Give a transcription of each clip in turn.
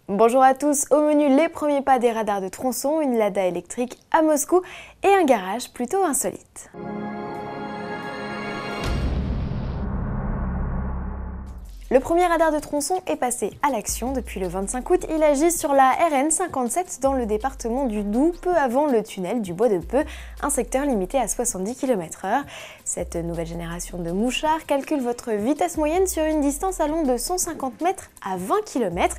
Bonjour à tous, au menu les premiers pas des radars de tronçon, une Lada électrique à Moscou et un garage plutôt insolite. Le premier radar de tronçon est passé à l'action depuis le 25 août. Il agit sur la RN 57 dans le département du Doubs, peu avant le tunnel du Bois de Peu, un secteur limité à 70 km/h. Cette nouvelle génération de mouchards calcule votre vitesse moyenne sur une distance allant de 150 mètres à 20 km.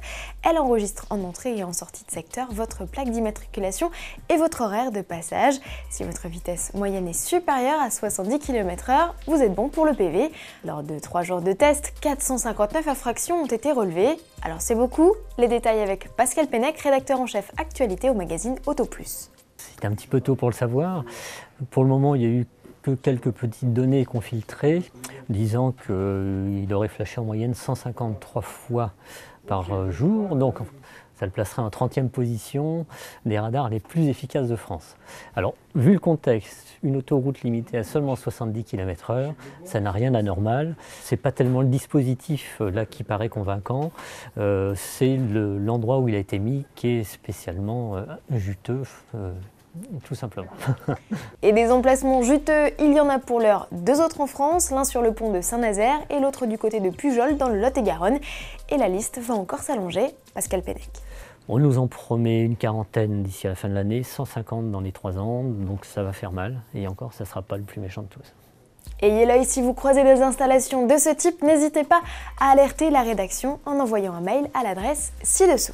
Elle enregistre en entrée et en sortie de secteur votre plaque d'immatriculation et votre horaire de passage. Si votre vitesse moyenne est supérieure à 70 km/h, vous êtes bon pour le PV. Lors de 3 jours de test, 459 infractions ont été relevées. Alors c'est beaucoup. Les détails avec Pascal Pennec, rédacteur en chef actualité au magazine Auto Plus. C'est un petit peu tôt pour le savoir. Pour le moment, il y a eu que quelques petites données qu'on filtrait, disant qu'il aurait flashé en moyenne 153 fois par jour. Donc ça le placerait en 30e position des radars les plus efficaces de France. Alors, vu le contexte, une autoroute limitée à seulement 70 km/h, ça n'a rien d'anormal. C'est pas tellement le dispositif là qui paraît convaincant, c'est l'endroit où il a été mis qui est spécialement juteux. Tout simplement. Et des emplacements juteux, il y en a pour l'heure 2 autres en France, l'un sur le pont de Saint-Nazaire et l'autre du côté de Pujol dans le Lot-et-Garonne. Et la liste va encore s'allonger. Pascal Pennec. On nous en promet une quarantaine d'ici à la fin de l'année, 150 dans les 3 ans, donc ça va faire mal. Et encore, ça ne sera pas le plus méchant de tous. Ayez l'œil si vous croisez des installations de ce type, n'hésitez pas à alerter la rédaction en envoyant un mail à l'adresse ci-dessous.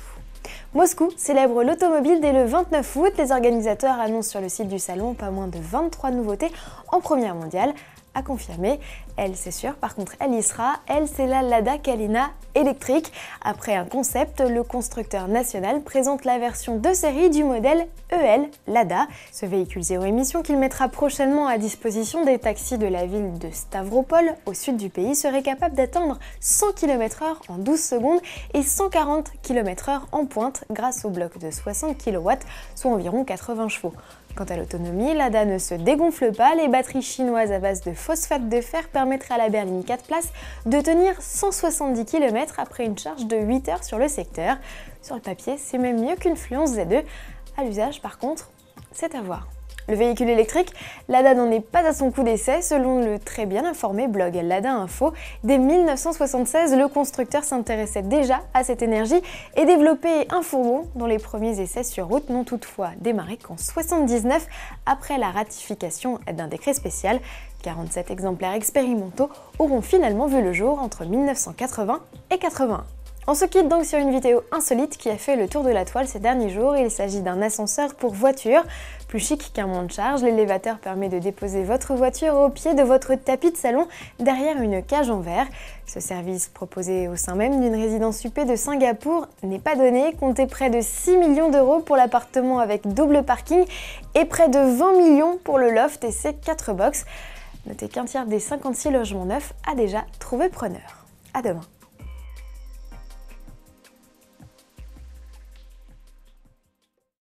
Moscou célèbre l'automobile dès le 29 août. Les organisateurs annoncent sur le site du salon pas moins de 23 nouveautés en première mondiale. À confirmer, elle c'est sûr, par contre elle y sera, elle c'est la Lada Kalina électrique. Après un concept, le constructeur national présente la version de série du modèle EL Lada. Ce véhicule zéro émission qu'il mettra prochainement à disposition des taxis de la ville de Stavropol, au sud du pays, serait capable d'atteindre 100 km/h en 12 secondes et 140 km/h en pointe grâce au bloc de 60 kW, soit environ 80 chevaux. Quant à l'autonomie, Lada ne se dégonfle pas. Les batteries chinoises à base de phosphate de fer permettraient à la berline 4 places de tenir 170 km après une charge de 8 heures sur le secteur. Sur le papier, c'est même mieux qu'une Fluence Z2. À l'usage, par contre, c'est à voir. Le véhicule électrique, Lada n'en est pas à son coup d'essai. Selon le très bien informé blog Lada Info, dès 1976, le constructeur s'intéressait déjà à cette énergie et développait un fourgon dont les premiers essais sur route n'ont toutefois démarré qu'en 1979, après la ratification d'un décret spécial. 47 exemplaires expérimentaux auront finalement vu le jour entre 1980 et 81. On se quitte donc sur une vidéo insolite qui a fait le tour de la toile ces derniers jours. Il s'agit d'un ascenseur pour voiture. Plus chic qu'un monte-charge, l'élévateur permet de déposer votre voiture au pied de votre tapis de salon derrière une cage en verre. Ce service, proposé au sein même d'une résidence huppée de Singapour, n'est pas donné. Comptez près de 6 millions d'euros pour l'appartement avec double parking et près de 20 millions pour le loft et ses 4 box. Notez qu'un tiers des 56 logements neufs a déjà trouvé preneur. À demain.